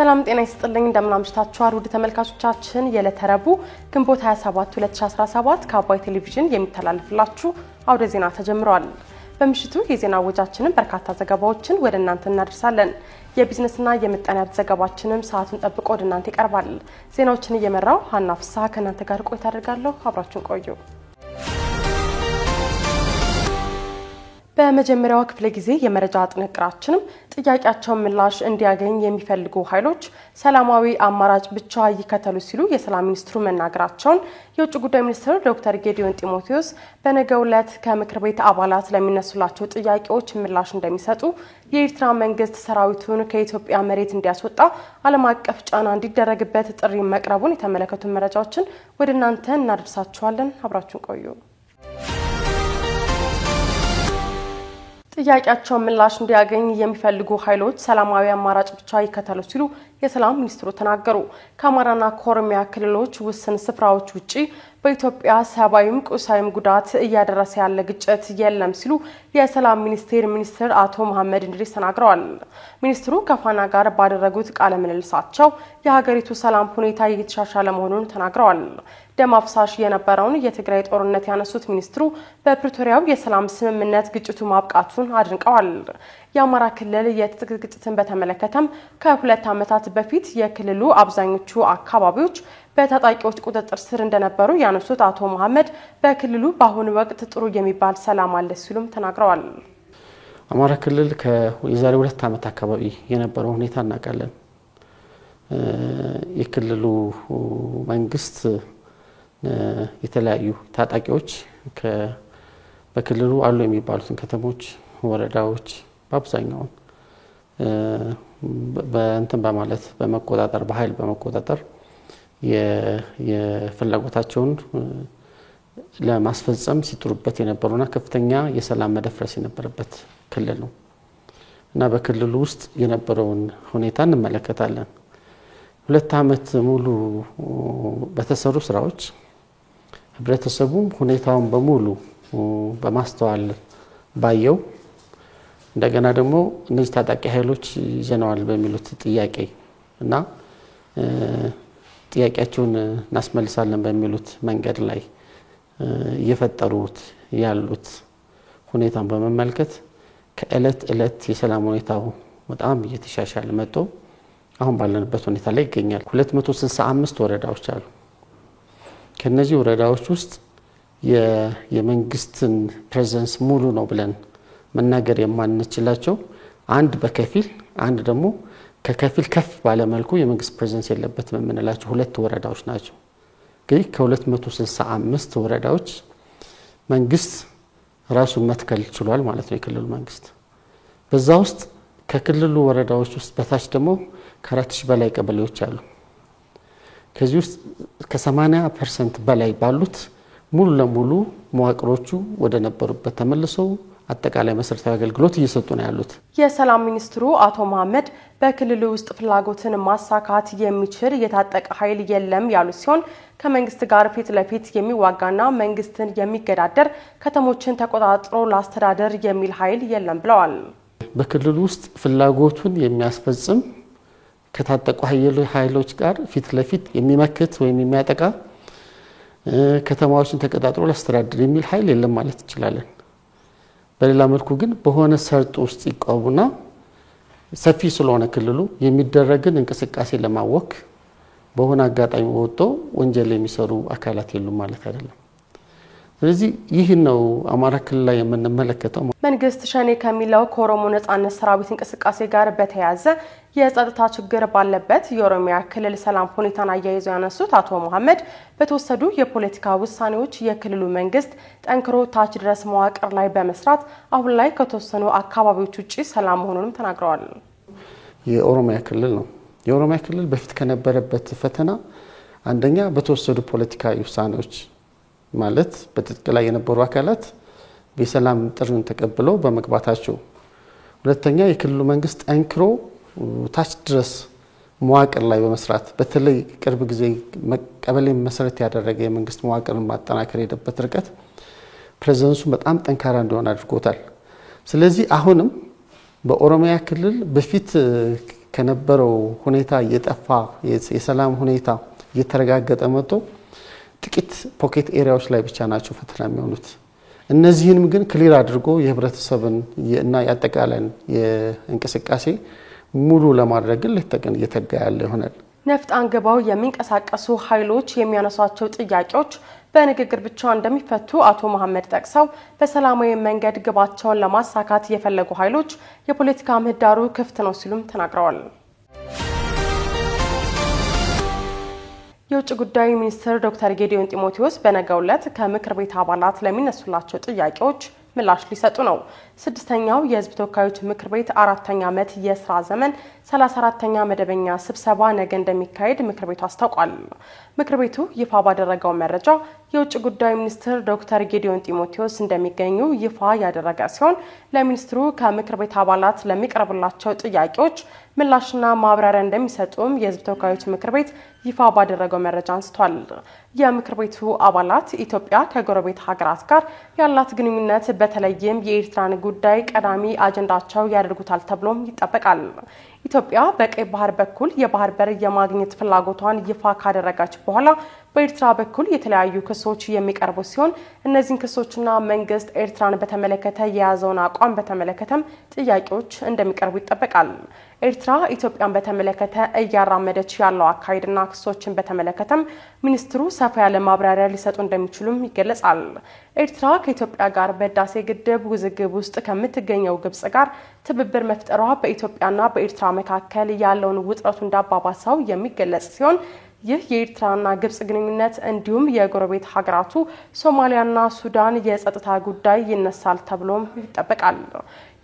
ሰላም ጤና ይስጥልኝ እንደምናምሽታችኋል ውድ ተመልካቾቻችን የለተረቡ ግንቦት 27 2017 ከአባይ ቴሌቪዥን የሚተላለፍላችሁ አውደ ዜና ተጀምሯል። በምሽቱ የዜና ወጃችንን በርካታ ዘገባዎችን ወደ እናንተ እናደርሳለን። የቢዝነስና የምጣኔ ሀብት ዘገባችንም ሰዓቱን ጠብቆ ወደ እናንተ ይቀርባል። ዜናዎችን እየመራው ሀና ፍስሐ ከእናንተ ጋር ቆይታ አደርጋለሁ። አብራችሁን ቆዩ። በመጀመሪያው ክፍለ ጊዜ የመረጃ ጥንቅራችንም ጥያቄያቸውን ምላሽ እንዲያገኝ የሚፈልጉ ኃይሎች ሰላማዊ አማራጭ ብቻ ይከተሉ ሲሉ የሰላም ሚኒስትሩ መናገራቸውን የውጭ ጉዳይ ሚኒስትር ዶክተር ጌዲዮን ጢሞቴዎስ በነገው ዕለት ከምክር ቤት አባላት ለሚነሱላቸው ጥያቄዎች ምላሽ እንደሚሰጡ የኤርትራ መንግስት ሰራዊቱን ከኢትዮጵያ መሬት እንዲያስወጣ ዓለም አቀፍ ጫና እንዲደረግበት ጥሪ መቅረቡን የተመለከቱ መረጃዎችን ወደ እናንተ እናደርሳችኋለን። አብራችሁን ቆዩ። ጥያቄያቸውን ምላሽ እንዲያገኝ የሚፈልጉ ኃይሎች ሰላማዊ አማራጭ ብቻ ይከተሉ ሲሉ የሰላም ሚኒስትሩ ተናገሩ። ከአማራና ከኦሮሚያ ክልሎች ውስን ስፍራዎች ውጪ በኢትዮጵያ ሰብአዊም ቁሳዊም ጉዳት እያደረሰ ያለ ግጭት የለም ሲሉ የሰላም ሚኒስትር አቶ መሐመድ እንድሪስ ተናግረዋል። ሚኒስትሩ ከፋና ጋር ባደረጉት ቃለ ምልልሳቸው የሀገሪቱ ሰላም ሁኔታ እየተሻሻለ መሆኑን ተናግረዋል። ደም አፍሳሽ የነበረውን የትግራይ ጦርነት ያነሱት ሚኒስትሩ በፕሪቶሪያው የሰላም ስምምነት ግጭቱ ማብቃቱን አድንቀዋል። የአማራ ክልል የትጥቅ ግጭትን በተመለከተም ከሁለት ዓመታት በፊት የክልሉ አብዛኞቹ አካባቢዎች በታጣቂዎች ቁጥጥር ስር እንደነበሩ ያነሱት አቶ መሐመድ በክልሉ በአሁኑ ወቅት ጥሩ የሚባል ሰላም አለ ሲሉም ተናግረዋል። አማራ ክልል ከየዛሬ 2 ዓመት አካባቢ የነበረው ሁኔታ እናውቃለን። የክልሉ መንግስት የተለያዩ ታጣቂዎች በክልሉ አሉ የሚባሉትን ከተሞች፣ ወረዳዎች በአብዛኛው በማለት በመቆጣጠር በኃይል በመቆጣጠር የፍላጎታቸውን ለማስፈጸም ሲጥሩበት የነበሩና ከፍተኛ የሰላም መደፍረስ የነበረበት ክልል ነው እና በክልሉ ውስጥ የነበረውን ሁኔታ እንመለከታለን። 2 ዓመት ሙሉ በተሰሩ ስራዎች ህብረተሰቡ ሁኔታውን በሙሉ በማስተዋል ባየው እንደገና ደግሞ እነዚህ ታጣቂ ኃይሎች ይዘናል በሚሉት ጥያቄ እና ጥያቄያቸውን እናስመልሳለን በሚሉት መንገድ ላይ እየፈጠሩት ያሉት ሁኔታን በመመልከት ከእለት እለት የሰላም ሁኔታው በጣም እየተሻሻለ መጥቶ አሁን ባለንበት ሁኔታ ላይ ይገኛል። 265 ወረዳዎች አሉ። ከነዚህ ወረዳዎች ውስጥ የመንግስትን ፕሬዘንስ ሙሉ ነው ብለን መናገር የማንችላቸው አንድ በከፊል አንድ ደግሞ ከከፊል ከፍ ባለ መልኩ የመንግስት ፕሬዘንስ የለበት የምንላቸው 2 ወረዳዎች ናቸው። ግን ከ265 ወረዳዎች መንግስት ራሱን መትከል ችሏል ማለት ነው የክልሉ መንግስት። በዛ ውስጥ ከክልሉ ወረዳዎች ውስጥ በታች ደግሞ ከ4000 በላይ ቀበሌዎች አሉ። ከዚህ ውስጥ ከ80% በላይ ባሉት ሙሉ ለሙሉ መዋቅሮቹ ወደ ነበሩበት ተመልሰው አጠቃላይ መሰረታዊ አገልግሎት እየሰጡ ነው ያሉት። የሰላም ሚኒስትሩ አቶ መሐመድ በክልሉ ውስጥ ፍላጎትን ማሳካት የሚችል የታጠቀ ኃይል የለም ያሉ ሲሆን ከመንግስት ጋር ፊት ለፊት የሚዋጋና መንግስትን የሚገዳደር ከተሞችን ተቆጣጥሮ ላስተዳደር የሚል ኃይል የለም ብለዋል። በክልሉ ውስጥ ፍላጎቱን የሚያስፈጽም ከታጠቁ ኃይሎች ጋር ፊት ለፊት የሚመክት ወይም የሚያጠቃ ከተማዎችን ተቆጣጥሮ ላስተዳደር የሚል ኃይል የለም ማለት እንችላለን። በሌላ መልኩ ግን በሆነ ሰርጥ ውስጥ ይቆሙና ሰፊ ስለሆነ ክልሉ የሚደረግን እንቅስቃሴ ለማወክ በሆነ አጋጣሚ ወጥቶ ወንጀል የሚሰሩ አካላት የሉም ማለት አይደለም። ስለዚህ ይህ ነው አማራ ክልል ላይ የምንመለከተው። መንግስት ሸኔ ከሚለው ከኦሮሞ ነጻነት ሰራዊት እንቅስቃሴ ጋር በተያያዘ የጸጥታ ችግር ባለበት የኦሮሚያ ክልል ሰላም ሁኔታን አያይዘው ያነሱት አቶ መሐመድ በተወሰዱ የፖለቲካ ውሳኔዎች የክልሉ መንግስት ጠንክሮ ታች ድረስ መዋቅር ላይ በመስራት አሁን ላይ ከተወሰኑ አካባቢዎች ውጪ ሰላም መሆኑንም ተናግረዋል። የኦሮሚያ ክልል ነው። የኦሮሚያ ክልል በፊት ከነበረበት ፈተና አንደኛ በተወሰዱ ፖለቲካዊ ውሳኔዎች ማለት በትጥቅ ላይ የነበሩ አካላት በሰላም ጥሪን ተቀብለው በመግባታቸው፣ ሁለተኛ የክልሉ መንግስት ጠንክሮ ታች ድረስ መዋቅር ላይ በመስራት በተለይ ቅርብ ጊዜ ቀበሌ መሰረት ያደረገ የመንግስት መዋቅርን ማጠናከር የሄደበት ርቀት ፕሬዘንሱ በጣም ጠንካራ እንዲሆን አድርጎታል። ስለዚህ አሁንም በኦሮሚያ ክልል በፊት ከነበረው ሁኔታ የጠፋ የሰላም ሁኔታ እየተረጋገጠ መጥቶ ጥቂት ፖኬት ኤሪያዎች ላይ ብቻ ናቸው ፈተና የሚሆኑት። እነዚህንም ግን ክሊር አድርጎ የህብረተሰብን እና ያጠቃለን የእንቅስቃሴ ሙሉ ለማድረግ ለተቀን እየተጋ ያለ ይሆናል። ነፍጥ አንግበው የሚንቀሳቀሱ ኃይሎች የሚያነሷቸው ጥያቄዎች በንግግር ብቻ እንደሚፈቱ አቶ መሐመድ ጠቅሰው በሰላማዊ መንገድ ግባቸውን ለማሳካት የፈለጉ ኃይሎች የፖለቲካ ምህዳሩ ክፍት ነው ሲሉም ተናግረዋል። የውጭ ጉዳይ ሚኒስትር ዶክተር ጌዲዮን ጢሞቴዎስ በነገው ዕለት ከምክር ቤት አባላት ለሚነሱላቸው ጥያቄዎች ምላሽ ሊሰጡ ነው። ስድስተኛው የህዝብ ተወካዮች ምክር ቤት 4ኛ ዓመት የሥራ ዘመን 34ኛ መደበኛ ስብሰባ ነገ እንደሚካሄድ ምክር ቤቱ አስታውቋል። ምክር ቤቱ ይፋ ባደረገው መረጃ የውጭ ጉዳይ ሚኒስትር ዶክተር ጌዲዮን ጢሞቴዎስ እንደሚገኙ ይፋ ያደረገ ሲሆን ለሚኒስትሩ ከምክር ቤት አባላት ለሚቀርቡላቸው ጥያቄዎች ምላሽና ማብራሪያ እንደሚሰጡም የህዝብ ተወካዮች ምክር ቤት ይፋ ባደረገው መረጃ አንስቷል። የምክር ቤቱ አባላት ኢትዮጵያ ከጎረቤት ሀገራት ጋር ያላት ግንኙነት በተለይም የኤርትራን ጉዳይ ቀዳሚ አጀንዳቸው ያደርጉታል ተብሎም ይጠበቃል። ኢትዮጵያ በቀይ ባህር በኩል የባህር በር የማግኘት ፍላጎቷን ይፋ ካደረገች በኋላ በኤርትራ በኩል የተለያዩ ክሶች የሚቀርቡ ሲሆን እነዚህን ክሶችና መንግስት ኤርትራን በተመለከተ የያዘውን አቋም በተመለከተም ጥያቄዎች እንደሚቀርቡ ይጠበቃል። ኤርትራ ኢትዮጵያን በተመለከተ እያራመደች ያለው አካሄድና ክሶችን በተመለከተም ሚኒስትሩ ሰፋ ያለ ማብራሪያ ሊሰጡ እንደሚችሉም ይገለጻል። ኤርትራ ከኢትዮጵያ ጋር በህዳሴ ግድብ ውዝግብ ውስጥ ከምትገኘው ግብጽ ጋር ትብብር መፍጠሯ በኢትዮጵያና በኤርትራ መካከል ያለውን ውጥረቱ እንዳባባሰው የሚገለጽ ሲሆን ይህ የኤርትራና ግብጽ ግንኙነት እንዲሁም የጎረቤት ሀገራቱ ሶማሊያና ሱዳን የጸጥታ ጉዳይ ይነሳል ተብሎም ይጠበቃል።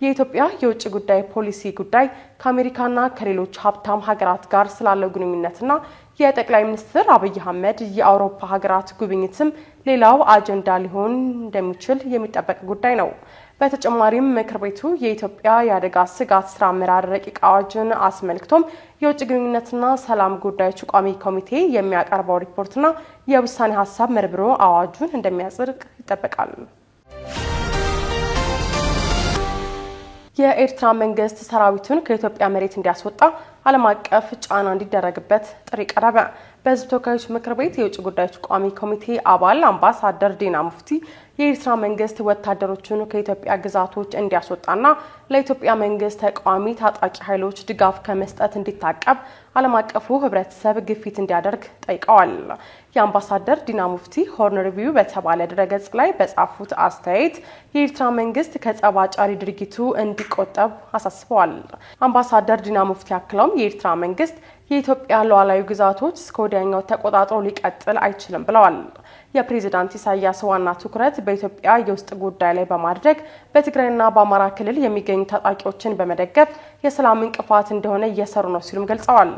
የኢትዮጵያ የውጭ ጉዳይ ፖሊሲ ጉዳይ ከአሜሪካና ከሌሎች ሀብታም ሀገራት ጋር ስላለው ግንኙነትና የጠቅላይ ሚኒስትር አብይ አህመድ የአውሮፓ ሀገራት ጉብኝትም ሌላው አጀንዳ ሊሆን እንደሚችል የሚጠበቅ ጉዳይ ነው። በተጨማሪም ምክር ቤቱ የኢትዮጵያ የአደጋ ስጋት ስራ አመራር ረቂቅ አዋጅን አስመልክቶም የውጭ ግንኙነትና ሰላም ጉዳዮች ቋሚ ኮሚቴ የሚያቀርበው ሪፖርትና የውሳኔ ሀሳብ መርምሮ አዋጁን እንደሚያጸድቅ ይጠበቃል። የኤርትራ መንግስት ሰራዊቱን ከኢትዮጵያ መሬት እንዲያስወጣ ዓለም አቀፍ ጫና እንዲደረግበት ጥሪ ቀረበ። በህዝብ ተወካዮች ምክር ቤት የውጭ ጉዳዮች ቋሚ ኮሚቴ አባል አምባሳደር ዲና ሙፍቲ የኤርትራ መንግስት ወታደሮቹን ከኢትዮጵያ ግዛቶች እንዲያስወጣና ለኢትዮጵያ መንግስት ተቃዋሚ ታጣቂ ኃይሎች ድጋፍ ከመስጠት እንዲታቀብ ዓለም አቀፉ ህብረተሰብ ግፊት እንዲያደርግ ጠይቀዋል። የአምባሳደር ዲና ሙፍቲ ሆርን ሪቪው በተባለ ድረገጽ ላይ በጻፉት አስተያየት የኤርትራ መንግስት ከጸባጫሪ ድርጊቱ እንዲቆጠብ አሳስበዋል። አምባሳደር ዲና ሙፍቲ አክለውም የኤርትራ መንግስት የኢትዮጵያ ሉዓላዊ ግዛቶች እስከ ወዲያኛው ተቆጣጥሮ ሊቀጥል አይችልም ብለዋል። የፕሬዝዳንት ኢሳያስ ዋና ትኩረት በኢትዮጵያ የውስጥ ጉዳይ ላይ በማድረግ በትግራይና በአማራ ክልል የሚገኙ ታጣቂዎችን በመደገፍ የሰላም እንቅፋት እንደሆነ እየሰሩ ነው ሲሉም ገልጸዋል።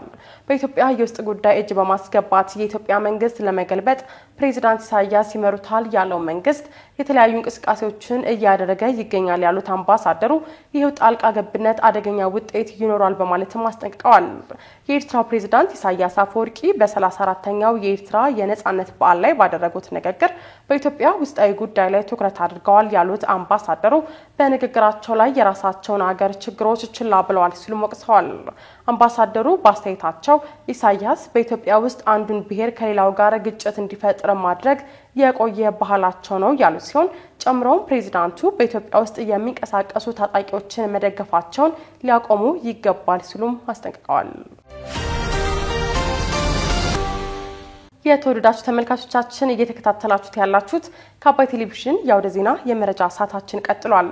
በኢትዮጵያ የውስጥ ጉዳይ እጅ በማስገባት የኢትዮጵያ መንግስት ለመገልበጥ ፕሬዝዳንት ኢሳያስ ይመሩታል ያለው መንግስት የተለያዩ እንቅስቃሴዎችን እያደረገ ይገኛል ያሉት አምባሳደሩ ይህው ጣልቃ ገብነት አደገኛ ውጤት ይኖራል በማለትም አስጠንቅቀዋል። የኤርትራው ፕሬዝዳንት ኢሳያስ አፈወርቂ በ34ኛው የኤርትራ የነጻነት በዓል ላይ ባደረጉት ንግግር በኢትዮጵያ ውስጣዊ ጉዳይ ላይ ትኩረት አድርገዋል ያሉት አምባሳደሩ በንግግራቸው ላይ የራሳቸውን ሀገር ችግሮች ችላ ብለዋል ሲሉ ወቅሰዋል። አምባሳደሩ በአስተያየታቸው ኢሳያስ በኢትዮጵያ ውስጥ አንዱን ብሔር ከሌላው ጋር ግጭት እንዲፈጥር ማድረግ የቆየ ባህላቸው ነው ያሉ ሲሆን ጨምሮም ፕሬዝዳንቱ በኢትዮጵያ ውስጥ የሚንቀሳቀሱ ታጣቂዎችን መደገፋቸውን ሊያቆሙ ይገባል ሲሉም አስጠንቅቀዋል። የተወደዳችሁ ተመልካቾቻችን እየተከታተላችሁት ያላችሁት ከአባይ ቴሌቪዥን የአውደ ዜና የመረጃ ሰዓታችን ቀጥሏል።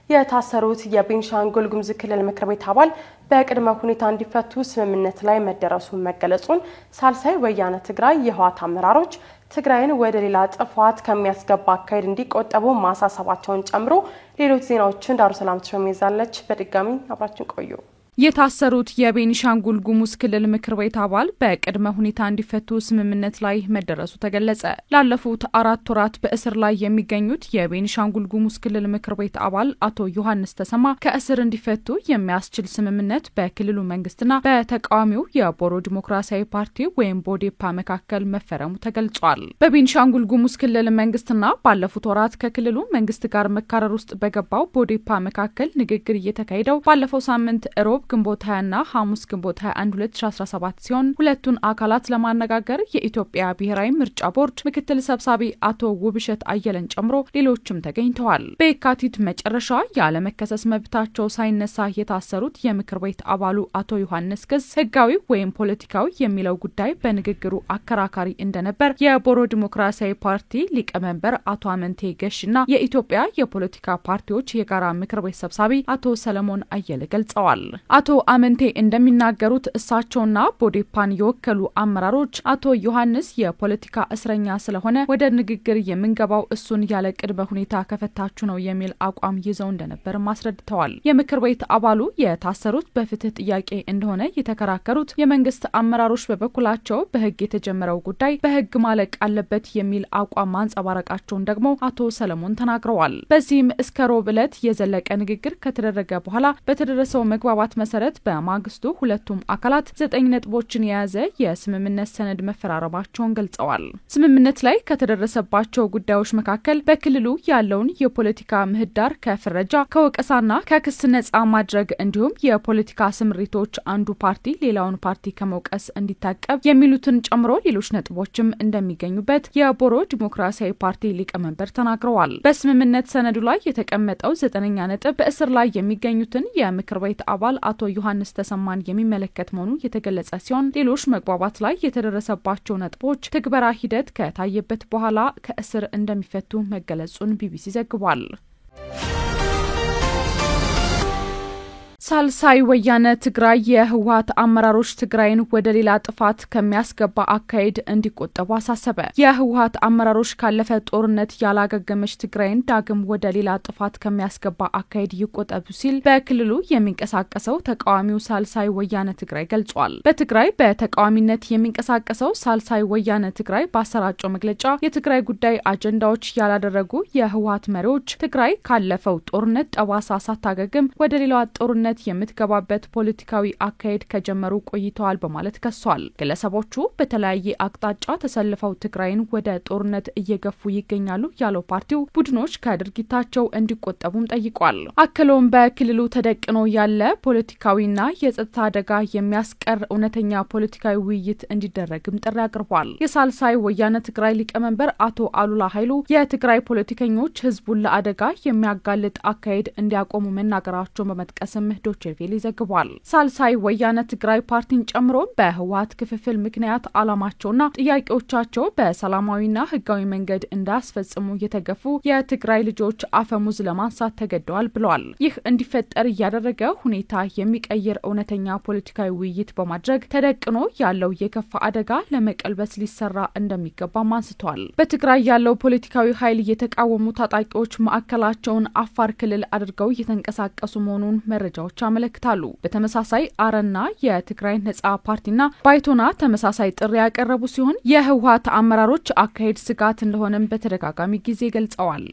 የታሰሩት የቤንሻንጉል ጉሙዝ ክልል ምክር ቤት አባል በቅድመ ሁኔታ እንዲፈቱ ስምምነት ላይ መደረሱን መገለጹን ሳልሳይ ወያነ ትግራይ የህወሓት አመራሮች ትግራይን ወደ ሌላ ጥፋት ከሚያስገባ አካሄድ እንዲቆጠቡ ማሳሰባቸውን ጨምሮ ሌሎች ዜናዎችን ዳሩሰላም ተሸሚዛለች። በድጋሚ አብራችን ቆዩ። የታሰሩት የቤንሻንጉል ጉሙዝ ክልል ምክር ቤት አባል በቅድመ ሁኔታ እንዲፈቱ ስምምነት ላይ መደረሱ ተገለጸ። ላለፉት 4 ወራት በእስር ላይ የሚገኙት የቤንሻንጉል ጉሙዝ ክልል ምክር ቤት አባል አቶ ዮሐንስ ተሰማ ከእስር እንዲፈቱ የሚያስችል ስምምነት በክልሉ መንግስትና በተቃዋሚው የቦሮ ዲሞክራሲያዊ ፓርቲ ወይም ቦዴፓ መካከል መፈረሙ ተገልጿል። በቤንሻንጉል ጉሙዝ ክልል መንግስትና ባለፉት ወራት ከክልሉ መንግስት ጋር መካረር ውስጥ በገባው ቦዴፓ መካከል ንግግር እየተካሄደው ባለፈው ሳምንት ሮብ ግንቦት 20ና ሐሙስ ግንቦት 21 2017 ሲሆን ሁለቱን አካላት ለማነጋገር የኢትዮጵያ ብሔራዊ ምርጫ ቦርድ ምክትል ሰብሳቢ አቶ ውብሸት አየለን ጨምሮ ሌሎችም ተገኝተዋል። በየካቲት መጨረሻ ያለመከሰስ መብታቸው ሳይነሳ የታሰሩት የምክር ቤት አባሉ አቶ ዮሐንስ ክስ ህጋዊ ወይም ፖለቲካዊ የሚለው ጉዳይ በንግግሩ አከራካሪ እንደነበር የቦሮ ዲሞክራሲያዊ ፓርቲ ሊቀመንበር አቶ አመንቴ ገሽና የኢትዮጵያ የፖለቲካ ፓርቲዎች የጋራ ምክር ቤት ሰብሳቢ አቶ ሰለሞን አየለ ገልጸዋል። አቶ አመንቴ እንደሚናገሩት እሳቸውና ቦዴፓን የወከሉ አመራሮች አቶ ዮሐንስ የፖለቲካ እስረኛ ስለሆነ ወደ ንግግር የምንገባው እሱን ያለ ቅድመ ሁኔታ ከፈታችሁ ነው የሚል አቋም ይዘው እንደነበር ማስረድተዋል። የምክር ቤት አባሉ የታሰሩት በፍትህ ጥያቄ እንደሆነ የተከራከሩት የመንግስት አመራሮች በበኩላቸው በህግ የተጀመረው ጉዳይ በህግ ማለቅ አለበት የሚል አቋም ማንጸባረቃቸውን ደግሞ አቶ ሰለሞን ተናግረዋል። በዚህም እስከ ሮብ ዕለት የዘለቀ ንግግር ከተደረገ በኋላ በተደረሰው መግባባት መሰረት በማግስቱ ሁለቱም አካላት 9 ነጥቦችን የያዘ የስምምነት ሰነድ መፈራረማቸውን ገልጸዋል። ስምምነት ላይ ከተደረሰባቸው ጉዳዮች መካከል በክልሉ ያለውን የፖለቲካ ምህዳር ከፍረጃ ከወቀሳና ከክስ ነጻ ማድረግ እንዲሁም የፖለቲካ ስምሪቶች አንዱ ፓርቲ ሌላውን ፓርቲ ከመውቀስ እንዲታቀብ የሚሉትን ጨምሮ ሌሎች ነጥቦችም እንደሚገኙበት የቦሮ ዲሞክራሲያዊ ፓርቲ ሊቀመንበር ተናግረዋል። በስምምነት ሰነዱ ላይ የተቀመጠው 9ኛ ነጥብ በእስር ላይ የሚገኙትን የምክር ቤት አባል አቶ ዮሐንስ ተሰማን የሚመለከት መሆኑ የተገለጸ ሲሆን ሌሎች መግባባት ላይ የተደረሰባቸው ነጥቦች ትግበራ ሂደት ከታየበት በኋላ ከእስር እንደሚፈቱ መገለጹን ቢቢሲ ዘግቧል። ሳልሳይ ወያነ ትግራይ የህወሓት አመራሮች ትግራይን ወደ ሌላ ጥፋት ከሚያስገባ አካሄድ እንዲቆጠቡ አሳሰበ። የህወሓት አመራሮች ካለፈ ጦርነት ያላገገመች ትግራይን ዳግም ወደ ሌላ ጥፋት ከሚያስገባ አካሄድ ይቆጠቡ ሲል በክልሉ የሚንቀሳቀሰው ተቃዋሚው ሳልሳይ ወያነ ትግራይ ገልጿል። በትግራይ በተቃዋሚነት የሚንቀሳቀሰው ሳልሳይ ወያነ ትግራይ ባሰራጨው መግለጫ የትግራይ ጉዳይ አጀንዳዎች ያላደረጉ የህወሓት መሪዎች ትግራይ ካለፈው ጦርነት ጠባሳ ሳታገግም ወደ ሌላ ጦርነት የምትገባበት ፖለቲካዊ አካሄድ ከጀመሩ ቆይተዋል በማለት ከሷል። ግለሰቦቹ በተለያየ አቅጣጫ ተሰልፈው ትግራይን ወደ ጦርነት እየገፉ ይገኛሉ ያለው ፓርቲው ቡድኖች ከድርጊታቸው እንዲቆጠቡም ጠይቋል። አክሎም በክልሉ ተደቅኖ ያለ ፖለቲካዊና የጸጥታ አደጋ የሚያስቀር እውነተኛ ፖለቲካዊ ውይይት እንዲደረግም ጥሪ አቅርቧል። የሳልሳይ ወያነ ትግራይ ሊቀመንበር አቶ አሉላ ኃይሉ የትግራይ ፖለቲከኞች ህዝቡን ለአደጋ የሚያጋልጥ አካሄድ እንዲያቆሙ መናገራቸውን በመጥቀስም ዶቼቬሌ ዘግቧል። ሳልሳይ ወያነ ትግራይ ፓርቲን ጨምሮ በህወሓት ክፍፍል ምክንያት አላማቸውና ጥያቄዎቻቸው በሰላማዊና ህጋዊ መንገድ እንዳያስፈጽሙ የተገፉ የትግራይ ልጆች አፈሙዝ ለማንሳት ተገደዋል ብለዋል። ይህ እንዲፈጠር እያደረገ ሁኔታ የሚቀይር እውነተኛ ፖለቲካዊ ውይይት በማድረግ ተደቅኖ ያለው የከፋ አደጋ ለመቀልበስ ሊሰራ እንደሚገባም አንስተዋል። በትግራይ ያለው ፖለቲካዊ ኃይል የተቃወሙ ታጣቂዎች ማዕከላቸውን አፋር ክልል አድርገው እየተንቀሳቀሱ መሆኑን መረጃዎች አመለክታሉ። በተመሳሳይ አረና የትግራይ ነጻ ፓርቲና ባይቶና ተመሳሳይ ጥሪ ያቀረቡ ሲሆን የህወሓት አመራሮች አካሄድ ስጋት እንደሆነም በተደጋጋሚ ጊዜ ገልጸዋል።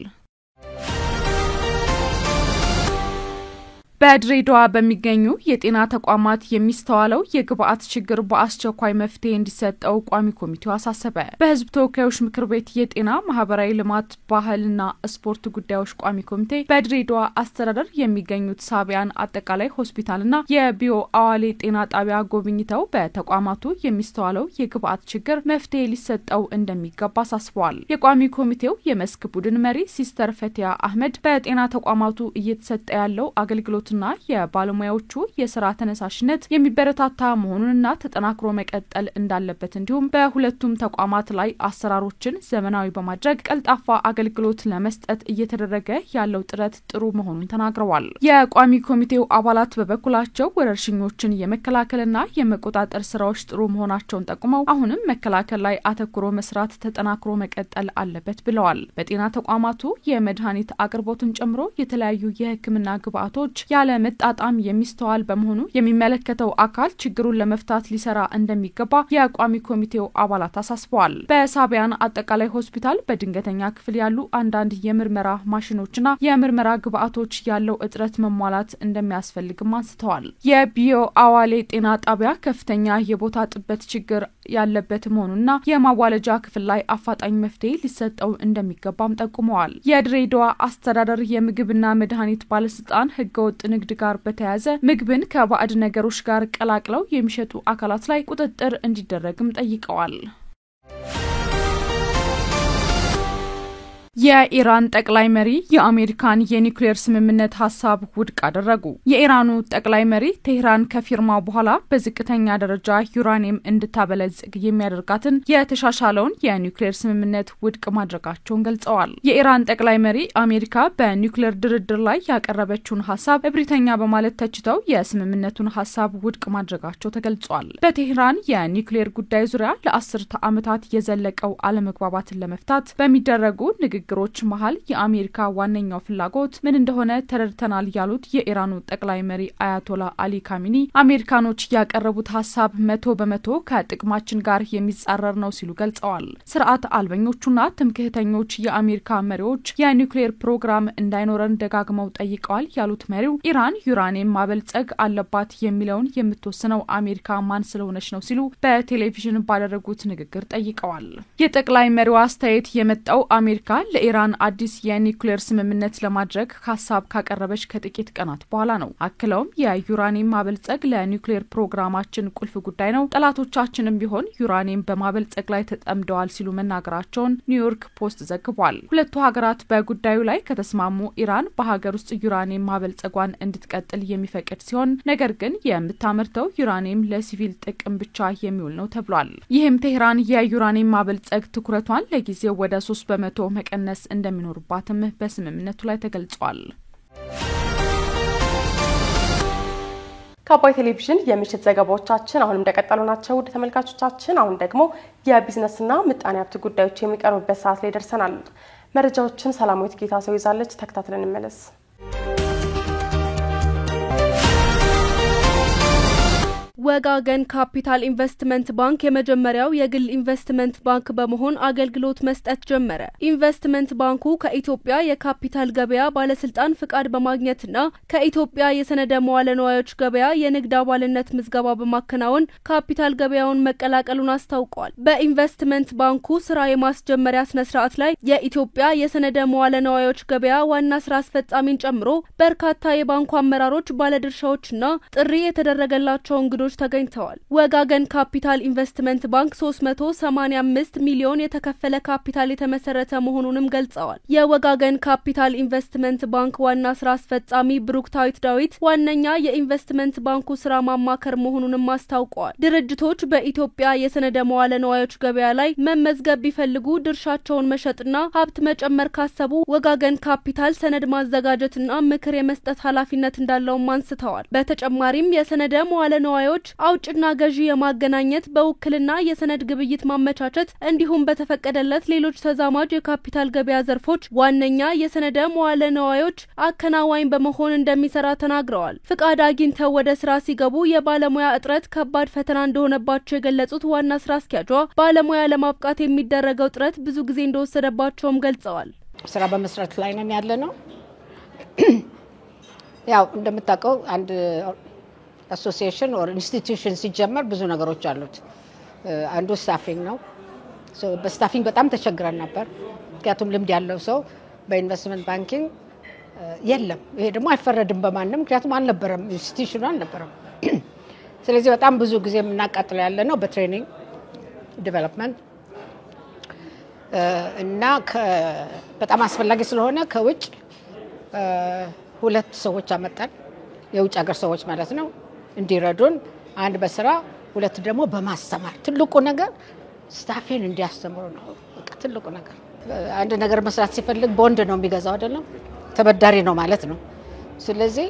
በድሬዳዋ በሚገኙ የጤና ተቋማት የሚስተዋለው የግብአት ችግር በአስቸኳይ መፍትሄ እንዲሰጠው ቋሚ ኮሚቴው አሳሰበ። በህዝብ ተወካዮች ምክር ቤት የጤና ማህበራዊ ልማት ባህልና ስፖርት ጉዳዮች ቋሚ ኮሚቴ በድሬዳዋ አስተዳደር የሚገኙት ሳቢያን አጠቃላይ ሆስፒታልና የቢዮ አዋሌ ጤና ጣቢያ ጎብኝተው በተቋማቱ የሚስተዋለው የግብአት ችግር መፍትሄ ሊሰጠው እንደሚገባ አሳስበዋል። የቋሚ ኮሚቴው የመስክ ቡድን መሪ ሲስተር ፈቲያ አህመድ በጤና ተቋማቱ እየተሰጠ ያለው አገልግሎት ና የባለሙያዎቹ የስራ ተነሳሽነት የሚበረታታ መሆኑንና ተጠናክሮ መቀጠል እንዳለበት እንዲሁም በሁለቱም ተቋማት ላይ አሰራሮችን ዘመናዊ በማድረግ ቀልጣፋ አገልግሎት ለመስጠት እየተደረገ ያለው ጥረት ጥሩ መሆኑን ተናግረዋል። የቋሚ ኮሚቴው አባላት በበኩላቸው ወረርሽኞችን የመከላከልና የመቆጣጠር ስራዎች ጥሩ መሆናቸውን ጠቁመው አሁንም መከላከል ላይ አተኩሮ መስራት ተጠናክሮ መቀጠል አለበት ብለዋል። በጤና ተቋማቱ የመድኃኒት አቅርቦትን ጨምሮ የተለያዩ የሕክምና ግብአቶች ያለ መጣጣም የሚስተዋል በመሆኑ የሚመለከተው አካል ችግሩን ለመፍታት ሊሰራ እንደሚገባ የቋሚ ኮሚቴው አባላት አሳስበዋል። በሳቢያን አጠቃላይ ሆስፒታል በድንገተኛ ክፍል ያሉ አንዳንድ የምርመራ ማሽኖችና የምርመራ ግብአቶች ያለው እጥረት መሟላት እንደሚያስፈልግም አንስተዋል። የቢዮ አዋሌ ጤና ጣቢያ ከፍተኛ የቦታ ጥበት ችግር ያለበት መሆኑና የማዋለጃ ክፍል ላይ አፋጣኝ መፍትሄ ሊሰጠው እንደሚገባም ጠቁመዋል። የድሬዳዋ አስተዳደር የምግብና መድኃኒት ባለስልጣን ህገወጥ ንግድ ጋር በተያያዘ ምግብን ከባዕድ ነገሮች ጋር ቀላቅለው የሚሸጡ አካላት ላይ ቁጥጥር እንዲደረግም ጠይቀዋል። የኢራን ጠቅላይ መሪ የአሜሪካን የኒውክሌር ስምምነት ሐሳብ ውድቅ አደረጉ። የኢራኑ ጠቅላይ መሪ ቴህራን ከፊርማው በኋላ በዝቅተኛ ደረጃ ዩራኒየም እንድታበለጽግ የሚያደርጋትን የተሻሻለውን የኒውክሌር ስምምነት ውድቅ ማድረጋቸውን ገልጸዋል። የኢራን ጠቅላይ መሪ አሜሪካ በኒውክሌር ድርድር ላይ ያቀረበችውን ሐሳብ እብሪተኛ በማለት ተችተው የስምምነቱን ሐሳብ ውድቅ ማድረጋቸው ተገልጿል። በቴህራን የኒውክሌር ጉዳይ ዙሪያ ለአስርተ ዓመታት የዘለቀው አለመግባባትን ለመፍታት በሚደረጉ ንግግሮች መሃል የአሜሪካ ዋነኛው ፍላጎት ምን እንደሆነ ተረድተናል ያሉት የኢራኑ ጠቅላይ መሪ አያቶላ አሊ ካሚኒ አሜሪካኖች ያቀረቡት ሐሳብ 100% ከጥቅማችን ጋር የሚጻረር ነው ሲሉ ገልጸዋል። ስርዓት አልበኞቹና ትምክህተኞች የአሜሪካ መሪዎች የኒውክሌር ፕሮግራም እንዳይኖረን ደጋግመው ጠይቀዋል ያሉት መሪው ኢራን ዩራኒየም ማበልጸግ አለባት የሚለውን የምትወስነው አሜሪካ ማን ስለሆነች ነው ሲሉ በቴሌቪዥን ባደረጉት ንግግር ጠይቀዋል። የጠቅላይ መሪው አስተያየት የመጣው አሜሪካ ለኢራን አዲስ የኒውክሌር ስምምነት ለማድረግ ሐሳብ ካቀረበች ከጥቂት ቀናት በኋላ ነው። አክለውም የዩራኒየም ማበልጸግ ለኒውክሌር ፕሮግራማችን ቁልፍ ጉዳይ ነው፣ ጠላቶቻችንም ቢሆን ዩራኒየም በማበልጸግ ላይ ተጠምደዋል ሲሉ መናገራቸውን ኒውዮርክ ፖስት ዘግቧል። ሁለቱ ሀገራት በጉዳዩ ላይ ከተስማሙ ኢራን በሀገር ውስጥ ዩራኒየም ማበልጸጓን እንድትቀጥል የሚፈቅድ ሲሆን ነገር ግን የምታመርተው ዩራኒየም ለሲቪል ጥቅም ብቻ የሚውል ነው ተብሏል። ይህም ቴህራን የዩራኒየም ማበልጸግ ትኩረቷን ለጊዜው ወደ 3% መቀነስ እንደሚኖርባትም በስምምነቱ ላይ ተገልጿል። ከአባይ ቴሌቪዥን የምሽት ዘገባዎቻችን አሁንም እንደቀጠሉ ናቸው። ውድ ተመልካቾቻችን አሁን ደግሞ የቢዝነስና ምጣኔ ሀብት ጉዳዮች የሚቀርቡበት ሰዓት ላይ ደርሰናል። መረጃዎችን ሰላማዊት ጌታሰው ይዛለች። ተከታትለን እንመለስ። ወጋገን ካፒታል ኢንቨስትመንት ባንክ የመጀመሪያው የግል ኢንቨስትመንት ባንክ በመሆን አገልግሎት መስጠት ጀመረ። ኢንቨስትመንት ባንኩ ከኢትዮጵያ የካፒታል ገበያ ባለስልጣን ፍቃድ በማግኘትና ከኢትዮጵያ የሰነደ መዋለ ንዋዮች ገበያ የንግድ አባልነት ምዝገባ በማከናወን ካፒታል ገበያውን መቀላቀሉን አስታውቋል። በኢንቨስትመንት ባንኩ ስራ የማስጀመሪያ ስነ ስርዓት ላይ የኢትዮጵያ የሰነደ መዋለ ንዋዮች ገበያ ዋና ስራ አስፈጻሚን ጨምሮ በርካታ የባንኩ አመራሮች፣ ባለድርሻዎችና ጥሪ የተደረገላቸው እንግዶች ተገኝተዋል። ወጋገን ካፒታል ኢንቨስትመንት ባንክ 385 ሚሊዮን የተከፈለ ካፒታል የተመሰረተ መሆኑንም ገልጸዋል። የወጋገን ካፒታል ኢንቨስትመንት ባንክ ዋና ስራ አስፈጻሚ ብሩክታዊት ዳዊት ዋነኛ የኢንቨስትመንት ባንኩ ስራ ማማከር መሆኑንም አስታውቀዋል። ድርጅቶች በኢትዮጵያ የሰነደ መዋለ ንዋዮች ገበያ ላይ መመዝገብ ቢፈልጉ ድርሻቸውን መሸጥና ሀብት መጨመር ካሰቡ ወጋገን ካፒታል ሰነድ ማዘጋጀትና ምክር የመስጠት ኃላፊነት እንዳለውም አንስተዋል። በተጨማሪም የሰነደ መዋለ ንዋዮች አውጭና ገዢ የማገናኘት በውክልና የሰነድ ግብይት ማመቻቸት እንዲሁም በተፈቀደለት ሌሎች ተዛማጅ የካፒታል ገበያ ዘርፎች ዋነኛ የሰነደ መዋለ ንዋዮች አከናዋኝ በመሆን እንደሚሰራ ተናግረዋል። ፍቃድ አግኝተው ወደ ስራ ሲገቡ የባለሙያ እጥረት ከባድ ፈተና እንደሆነባቸው የገለጹት ዋና ስራ አስኪያጇ ባለሙያ ለማብቃት የሚደረገው ጥረት ብዙ ጊዜ እንደወሰደባቸውም ገልጸዋል። ስራ በመስራት ላይ ነን ያለነው። ያው እንደምታውቀው አንድ አሶሲዬሽን ኦር ኢንስቲትዩሽን ሲጀመር ብዙ ነገሮች አሉት። አንዱ ስታፊንግ ነው። በስታፊንግ በጣም ተቸግረን ነበር። ምክንያቱም ልምድ ያለው ሰው በኢንቨስትመንት ባንኪንግ የለም። ይሄ ደግሞ አይፈረድም በማንም፣ ምክንያቱም አልነበረም፣ ኢንስቲትዩሽኑ አልነበረም። ስለዚህ በጣም ብዙ ጊዜ የምናቃጥለው ያለ ነው በትሬኒንግ ዲቨሎፕመንት እና በጣም አስፈላጊ ስለሆነ ከውጭ ሁለት ሰዎች አመጣን፣ የውጭ ሀገር ሰዎች ማለት ነው፣ እንዲረዱን፣ አንድ በስራ ሁለት ደግሞ በማስተማር። ትልቁ ነገር ስታፌን እንዲያስተምሩ ነው። በቃ ትልቁ ነገር አንድ ነገር መስራት ሲፈልግ ቦንድ ነው የሚገዛው አይደለም፣ ተበዳሪ ነው ማለት ነው። ስለዚህ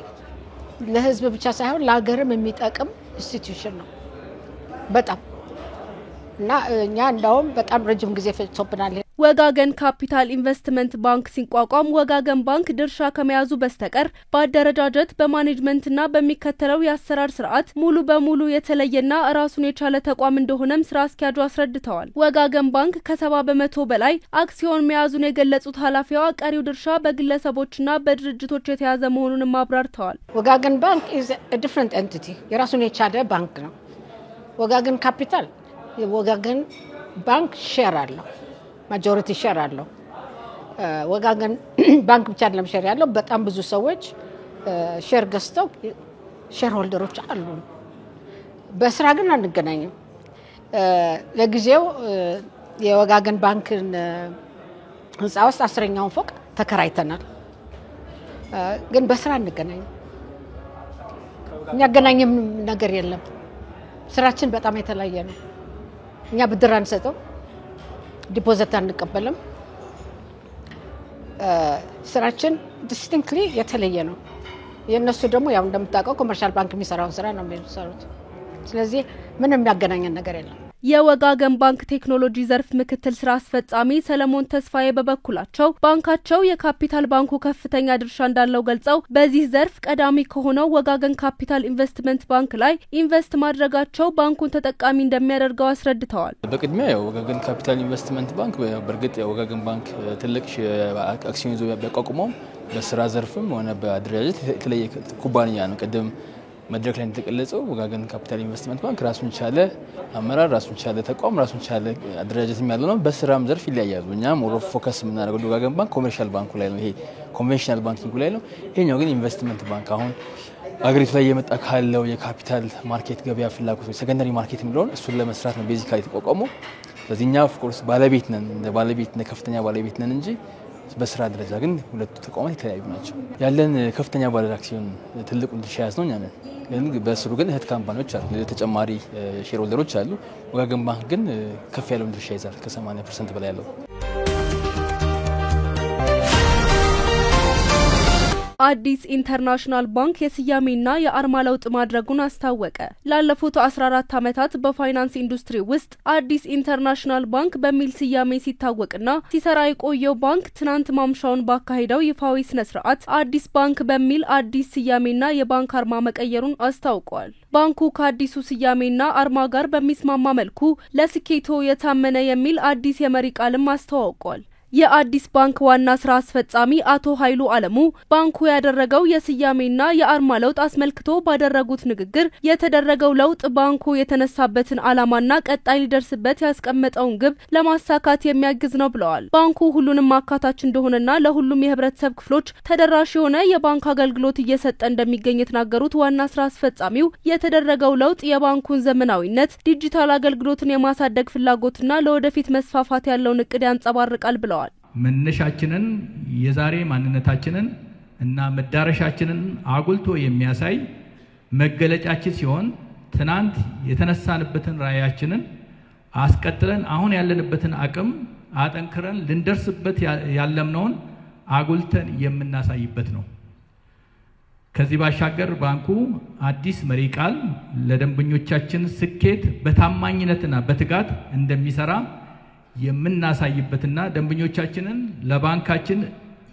ለህዝብ ብቻ ሳይሆን ለሀገርም የሚጠቅም ኢንስቲትዩሽን ነው በጣም እና እኛ እንደውም በጣም ረጅም ጊዜ ፈጅቶብናል። ወጋገን ካፒታል ኢንቨስትመንት ባንክ ሲቋቋም ወጋገን ባንክ ድርሻ ከመያዙ በስተቀር በአደረጃጀት በማኔጅመንትና በሚከተለው የአሰራር ስርዓት ሙሉ በሙሉ የተለየና ራሱን የቻለ ተቋም እንደሆነም ስራ አስኪያጁ አስረድተዋል። ወጋገን ባንክ ከ70% በላይ አክሲዮን መያዙን የገለጹት ኃላፊዋ ቀሪው ድርሻ በግለሰቦችና በድርጅቶች የተያዘ መሆኑንም አብራርተዋል። ወጋገን ባንክ is a different entity፣ የራሱን የቻለ ባንክ ነው። ወጋገን ካፒታል የወጋገን ባንክ ሼር አለው፣ ማጆሪቲ ሼር አለው። ወጋገን ባንክ ብቻ አይደለም ሼር ያለው፣ በጣም ብዙ ሰዎች ሼር ገዝተው ሼር ሆልደሮች አሉ። በስራ ግን አንገናኝም። ለጊዜው የወጋገን ባንክን ህንጻ ውስጥ 10ኛውን ፎቅ ተከራይተናል። ግን በስራ አንገናኝም። የሚያገናኝም ነገር የለም። ስራችን በጣም የተለያየ ነው። እኛ ብድር አንሰጥም፣ ዲፖዚት አንቀበልም። ስራችን ዲስቲንክትሊ የተለየ ነው። የነሱ ደግሞ ያው እንደምታውቀው ኮመርሻል ባንክ የሚሰራውን ስራ ነው የሚሰሩት። ስለዚህ ምንም የሚያገናኘን ነገር የለም። የወጋገን ባንክ ቴክኖሎጂ ዘርፍ ምክትል ስራ አስፈጻሚ ሰለሞን ተስፋዬ በበኩላቸው ባንካቸው የካፒታል ባንኩ ከፍተኛ ድርሻ እንዳለው ገልጸው በዚህ ዘርፍ ቀዳሚ ከሆነው ወጋገን ካፒታል ኢንቨስትመንት ባንክ ላይ ኢንቨስት ማድረጋቸው ባንኩን ተጠቃሚ እንደሚያደርገው አስረድተዋል። በቅድሚያ የወጋገን ካፒታል ኢንቨስትመንት ባንክ በርግጥ የወጋገን ባንክ ትልቅ አክሲዮን ይዞ ቢያቋቁመው በስራ ዘርፍም ሆነ በአደረጃጀት የተለየ ኩባንያ ነው። ቀደም መድረክ ላይ እንደተገለጸው ወጋገን ካፒታል ኢንቨስትመንት ባንክ ራሱን ቻለ አመራር፣ ራሱን ቻለ ተቋም፣ ራሱን ቻለ አደረጃጀትም ያለው ነው። በስራም ዘርፍ ይለያያሉ። እኛ ሞር ፎከስ የምናደርገው ወጋገን ባንክ ኮመርሻል ባንኩ ላይ ነው። ይሄ ኮንቬንሽናል ባንኪንግ ላይ ነው። ይሄኛው ግን ኢንቨስትመንት ባንክ አሁን አገሪቱ ላይ የመጣ ካለው የካፒታል ማርኬት ገበያ ፍላጎት ሰከንደሪ ማርኬት የሚለውን እሱን ለመስራት ነው ቤዚካሊ ተቋቋመው። ስለዚህኛ ኦፍ ኮርስ ባለቤት ነን፣ ከፍተኛ ባለቤት ነን እንጂ በስራ ደረጃ ግን ሁለቱ ተቋማት የተለያዩ ናቸው። ያለን ከፍተኛ ባለ አክሲዮን ትልቁን ድርሻ ያዝነው እኛ ነን። ግን በስሩ ግን እህት ካምፓኒዎች አሉ፣ ተጨማሪ ሼር ሆልደሮች አሉ። ወጋገን ባንክ ግን ከፍ ያለውን ድርሻ ይዛል፣ ከ80% በላይ ያለው። አዲስ ኢንተርናሽናል ባንክ የስያሜና የአርማ ለውጥ ማድረጉን አስታወቀ። ላለፉት 14 ዓመታት በፋይናንስ ኢንዱስትሪ ውስጥ አዲስ ኢንተርናሽናል ባንክ በሚል ስያሜ ሲታወቅና ሲሰራ የቆየው ባንክ ትናንት ማምሻውን ባካሄደው ይፋዊ ስነ ስርዓት አዲስ ባንክ በሚል አዲስ ስያሜና የባንክ አርማ መቀየሩን አስታውቋል። ባንኩ ከአዲሱ ስያሜና አርማ ጋር በሚስማማ መልኩ ለስኬቶ የታመነ የሚል አዲስ የመሪ ቃልም አስተዋውቋል። የአዲስ ባንክ ዋና ስራ አስፈጻሚ አቶ ኃይሉ አለሙ ባንኩ ያደረገው የስያሜና የአርማ ለውጥ አስመልክቶ ባደረጉት ንግግር የተደረገው ለውጥ ባንኩ የተነሳበትን ዓላማና ቀጣይ ሊደርስበት ያስቀመጠውን ግብ ለማሳካት የሚያግዝ ነው ብለዋል። ባንኩ ሁሉንም አካታች እንደሆነና ለሁሉም የህብረተሰብ ክፍሎች ተደራሽ የሆነ የባንክ አገልግሎት እየሰጠ እንደሚገኝ የተናገሩት ዋና ስራ አስፈጻሚው የተደረገው ለውጥ የባንኩን ዘመናዊነት፣ ዲጂታል አገልግሎትን የማሳደግ ፍላጎትና ለወደፊት መስፋፋት ያለውን እቅድ ያንጸባርቃል ብለዋል። መነሻችንን የዛሬ ማንነታችንን እና መዳረሻችንን አጉልቶ የሚያሳይ መገለጫችን ሲሆን ትናንት የተነሳንበትን ራዕያችንን አስቀጥለን አሁን ያለንበትን አቅም አጠንክረን ልንደርስበት ያለምነውን አጉልተን የምናሳይበት ነው። ከዚህ ባሻገር ባንኩ አዲስ መሪ ቃል ለደንበኞቻችን ስኬት በታማኝነትና በትጋት እንደሚሰራ የምናሳይበትና ደንበኞቻችንን ለባንካችን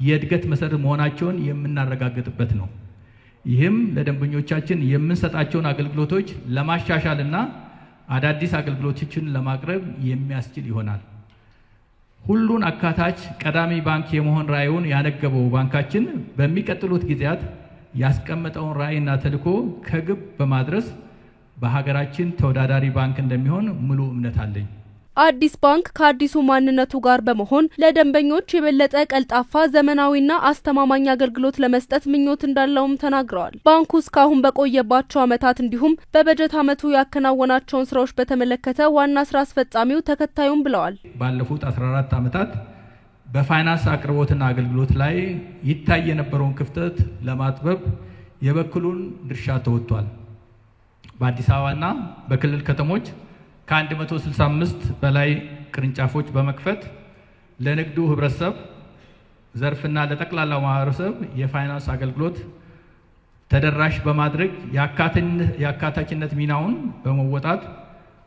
የእድገት መሰረት መሆናቸውን የምናረጋግጥበት ነው። ይህም ለደንበኞቻችን የምንሰጣቸውን አገልግሎቶች ለማሻሻልና አዳዲስ አገልግሎቶችን ለማቅረብ የሚያስችል ይሆናል። ሁሉን አካታች ቀዳሚ ባንክ የመሆን ራዕዩን ያነገበው ባንካችን በሚቀጥሉት ጊዜያት ያስቀመጠውን ራዕይና ተልዕኮ ከግብ በማድረስ በሀገራችን ተወዳዳሪ ባንክ እንደሚሆን ሙሉ እምነት አለኝ። አዲስ ባንክ ከአዲሱ ማንነቱ ጋር በመሆን ለደንበኞች የበለጠ ቀልጣፋ፣ ዘመናዊና አስተማማኝ አገልግሎት ለመስጠት ምኞት እንዳለውም ተናግረዋል። ባንኩ እስካሁን በቆየባቸው ዓመታት እንዲሁም በበጀት ዓመቱ ያከናወናቸውን ስራዎች በተመለከተ ዋና ስራ አስፈጻሚው ተከታዩም ብለዋል። ባለፉት 14 ዓመታት በፋይናንስ አቅርቦትና አገልግሎት ላይ ይታይ የነበረውን ክፍተት ለማጥበብ የበኩሉን ድርሻ ተወጥቷል። በአዲስ አበባና በክልል ከተሞች ከ165 በላይ ቅርንጫፎች በመክፈት ለንግዱ ህብረተሰብ ዘርፍና ለጠቅላላው ማህበረሰብ የፋይናንስ አገልግሎት ተደራሽ በማድረግ የአካታችነት ሚናውን በመወጣት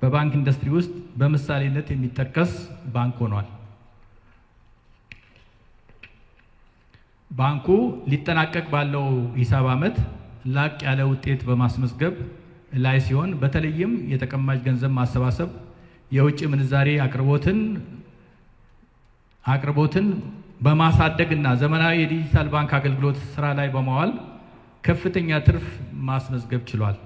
በባንክ ኢንዱስትሪ ውስጥ በምሳሌነት የሚጠቀስ ባንክ ሆኗል። ባንኩ ሊጠናቀቅ ባለው ሂሳብ ዓመት ላቅ ያለ ውጤት በማስመዝገብ ላይ ሲሆን በተለይም የተቀማጭ ገንዘብ ማሰባሰብ፣ የውጭ ምንዛሬ አቅርቦትን በማሳደግና ዘመናዊ የዲጂታል ባንክ አገልግሎት ስራ ላይ በማዋል ከፍተኛ ትርፍ ማስመዝገብ ችሏል።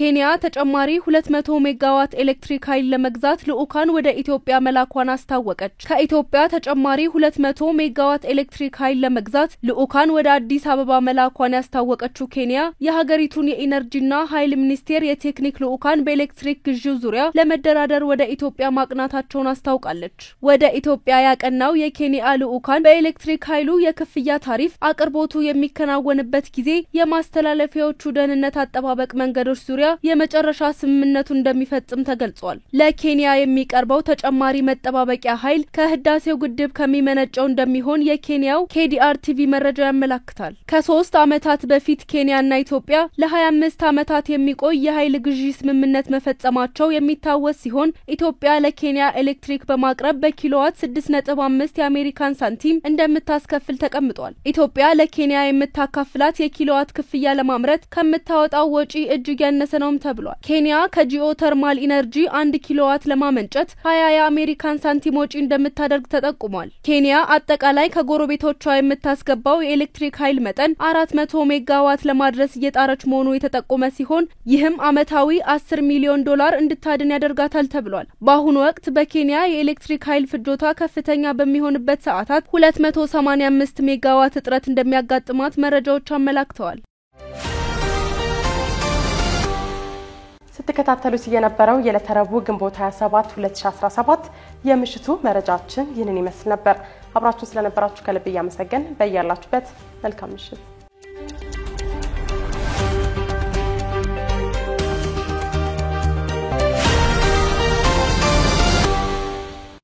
ኬንያ ተጨማሪ 200 ሜጋዋት ኤሌክትሪክ ኃይል ለመግዛት ልኡካን ወደ ኢትዮጵያ መላኳን አስታወቀች። ከኢትዮጵያ ተጨማሪ 200 ሜጋዋት ኤሌክትሪክ ኃይል ለመግዛት ልኡካን ወደ አዲስ አበባ መላኳን ያስታወቀችው ኬንያ የሀገሪቱን የኢነርጂና ኃይል ሚኒስቴር የቴክኒክ ልኡካን በኤሌክትሪክ ግዢው ዙሪያ ለመደራደር ወደ ኢትዮጵያ ማቅናታቸውን አስታውቃለች። ወደ ኢትዮጵያ ያቀናው የኬንያ ልኡካን በኤሌክትሪክ ኃይሉ የክፍያ ታሪፍ አቅርቦቱ የሚከናወንበት ጊዜ የማስተላለፊያዎቹ ደህንነት አጠባበቅ መንገዶች ዙሪያ የመጨረሻ ስምምነቱን እንደሚፈጽም ተገልጿል። ለኬንያ የሚቀርበው ተጨማሪ መጠባበቂያ ኃይል ከህዳሴው ግድብ ከሚመነጨው እንደሚሆን የኬንያው KDR TV መረጃ ያመለክታል። ከ3 ዓመታት በፊት ኬንያና ኢትዮጵያ ለ25 ዓመታት የሚቆይ የኃይል ግዢ ስምምነት መፈጸማቸው የሚታወስ ሲሆን ኢትዮጵያ ለኬንያ ኤሌክትሪክ በማቅረብ በኪሎዋት 6.5 የአሜሪካን ሳንቲም እንደምታስከፍል ተቀምጧል። ኢትዮጵያ ለኬንያ የምታካፍላት የኪሎዋት ክፍያ ለማምረት ከምታወጣው ወጪ እጅግ ያነሰ ነውም ተብሏል። ኬንያ ከጂኦተርማል ኢነርጂ 1 ኪሎዋት ለማመንጨት 20 የአሜሪካን ሳንቲም ወጪ እንደምታደርግ ተጠቁሟል። ኬንያ አጠቃላይ ከጎረቤቶቿ የምታስገባው የኤሌክትሪክ ኃይል መጠን 400 ሜጋዋት ለማድረስ እየጣረች መሆኑ የተጠቆመ ሲሆን ይህም ዓመታዊ $10 ሚሊዮን እንድታድን ያደርጋታል ተብሏል። በአሁኑ ወቅት በኬንያ የኤሌክትሪክ ኃይል ፍጆታ ከፍተኛ በሚሆንበት ሰዓታት 285 ሜጋዋት እጥረት እንደሚያጋጥማት መረጃዎች አመላክተዋል። ስትከታተሉት የነበረው የዕለተ ረቡዕ ግንቦት 27 2017 የምሽቱ መረጃችን ይህንን ይመስል ነበር። አብራችሁን ስለነበራችሁ ከልብ እያመሰገን በያላችሁበት መልካም ምሽት